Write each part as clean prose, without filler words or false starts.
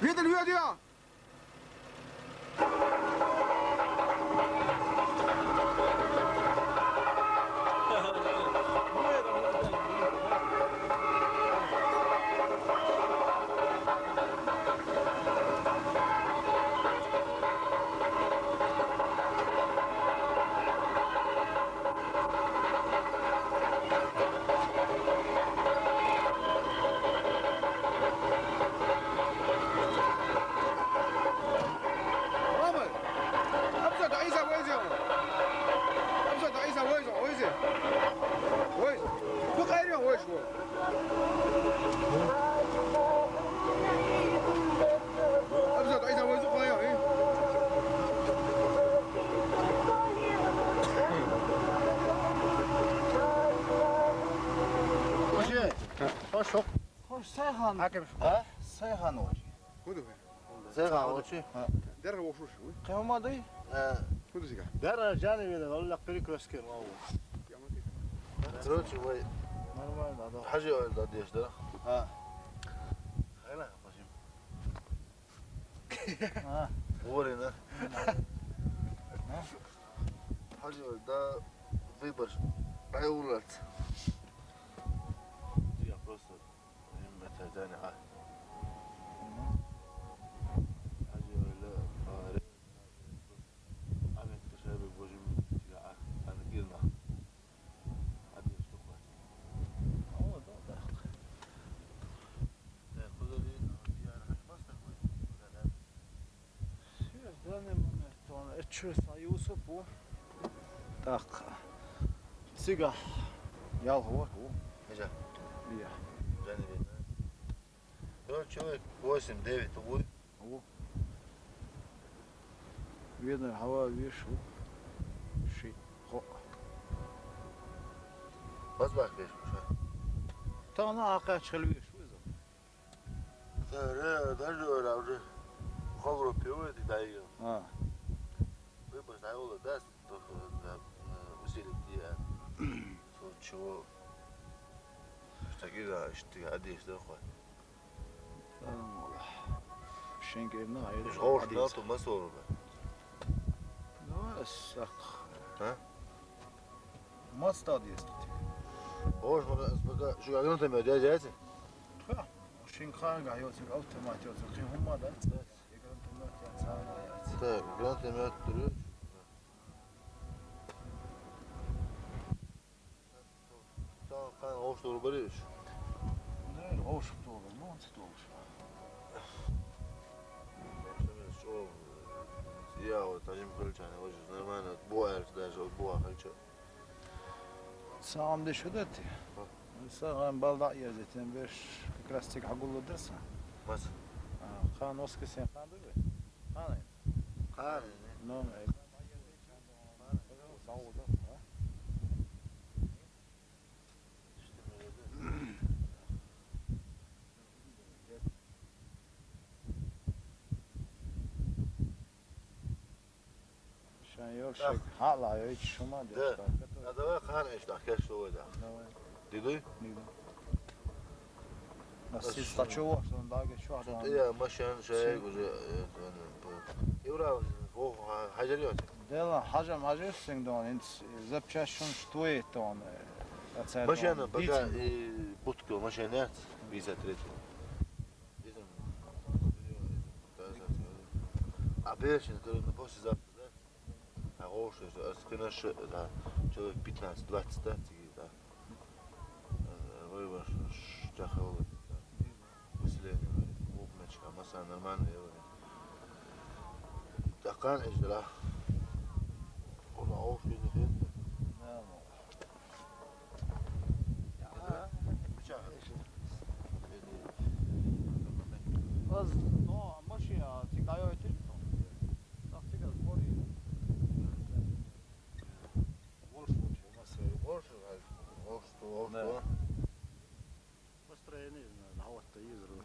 Peter, hör dir! Hoş. Hoş Seyhan. Hakem. Ha? Seyhan hoş. Kudu be. Seyhan hoş. Der wo shush. Kıyamadı. Kudu siga. Der canı bile valla kırık rösker vallahi. Troçu vay. Normal da. Hacı öyle diyorlar. Ha. Hayla başım. Ha. Uğruna. Hacı öyle выбор. Ayulat. Я просто это Дани Hacı öyle bari. Ahmet dışarı bojum ya hani girme. Hadi işte koy. O da. Ne kuzeli yani haşmaz da koy. Sözlerim ton etçü sayusu bu. Tak. Siga. Yal hava bu. Nece? Ya. Dani benim. Dört человек, 8-9 увы. O. Видно hava вишу. Şey. Ho. Baz bak beşmiş ha. Tana aka çelvi şu. Даже öyle уже. Хавро пивает и дай. Ha. Выбор даёт даст только усилить я. So чего. Такие да, что одежда хват. Schenken hayır. Hoş ne oldu nasıl olur be? No, sak. Ha? Masta diyorsun. Hoş bak şu kadar da mı diyeceksin? Ha. Schenken gayet otomatik olsun. Huma da. Так, грант имеет дуруyor. Tamam kan hoş doğru barış. Ne hoş olur, ne olur. Что я вот один крыльчане очень нормально боярс даже боя хочу. Sağım da şu da ti. Sağım balda yer zaten bir krastik agullu dersen. Mas. Kan oskı sen kan dur be. Kan. Kan. No, ne. Sağ ol da. Şan yok şey. Hala yok hiç şuma diyor. Да давай хан işte arkadaşlar da. Didu? Nasıl staçıyor sonra daha geç şu adam. Ya maşan şey güzel. Евро о hacer yok. Dela hacam sen don запчашun ştuye ton. Машина пока будку машина нет, виза третья. А першин, который на послезавтра, да? Хороший, скинешь, да, человек 15-20, да, да. Выбор, штахал, выселение, умничка, масса нормальная. Такан еждала. Он хороший, не Az no maşina tigdayo etir. Taktika spori. Wolf, Построение на вот изру.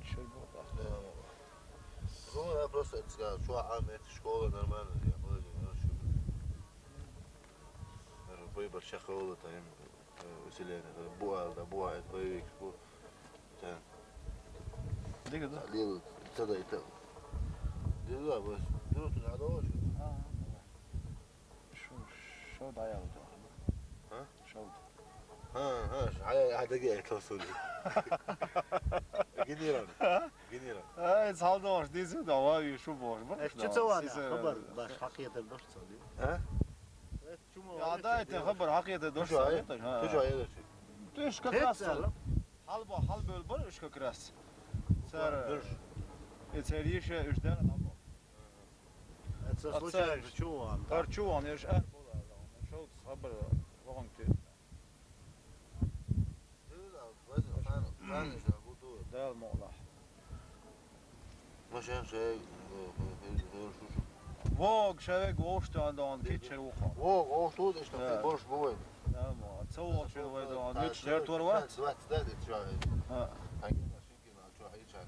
Чего-то. Ну, я просто это сказал, что это школа нормально, я буду выбор школы, там, усиление, буа, да, буа, это боевик, Дига да. Лил, da ite. Dedi ya bu. Durutun hadi o şu. Ha. Şu dayalı. Ha? Şu. Ha hadi gel tosul. Geniran. Geniran. Ha, saldı hoş değilsin de var ya şu boş. Eşçi var ya, haber, baş hakiyeten dost çalıyor. Ha? Ya da ete haber hakiyete dost. Tucu ayı. Tucu ayı da şu. Düş kakras. Hal böl bol üç kakras. Sar. Dur. Eteriye şey üçten adam. Это случается чуван. Tarçuvan ya şu. Şu haber vagon ki. Dedi ya ben işte bu dur. Değil mi ola? Başan şey şu. Våg şeve gåstan dan pitcher okan. O tut işte Ja. boş bu var. Değil mi? Två år var det nytt kört var va? Det tror jag. Ha. Han kan skicka något tror jag inte.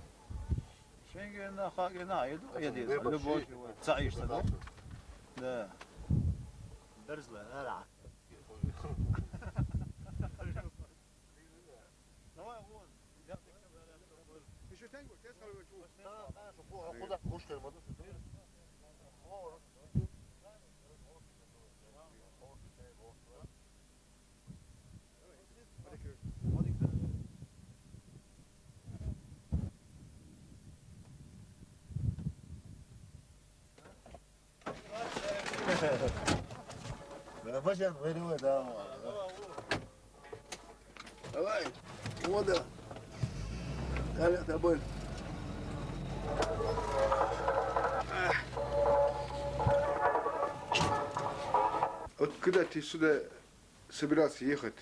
Şimdi ne haklı ne aydı? Ya değil. Bir Ne bak boş. şey- Say işte da. Da. برزلة هلا. مش تنقل تسخر وتشوف. خذ خش كلمة. Ben başan veriyor da. Давай. Вот да. Далее тобой. Вот когда ты сюда собирался ехать,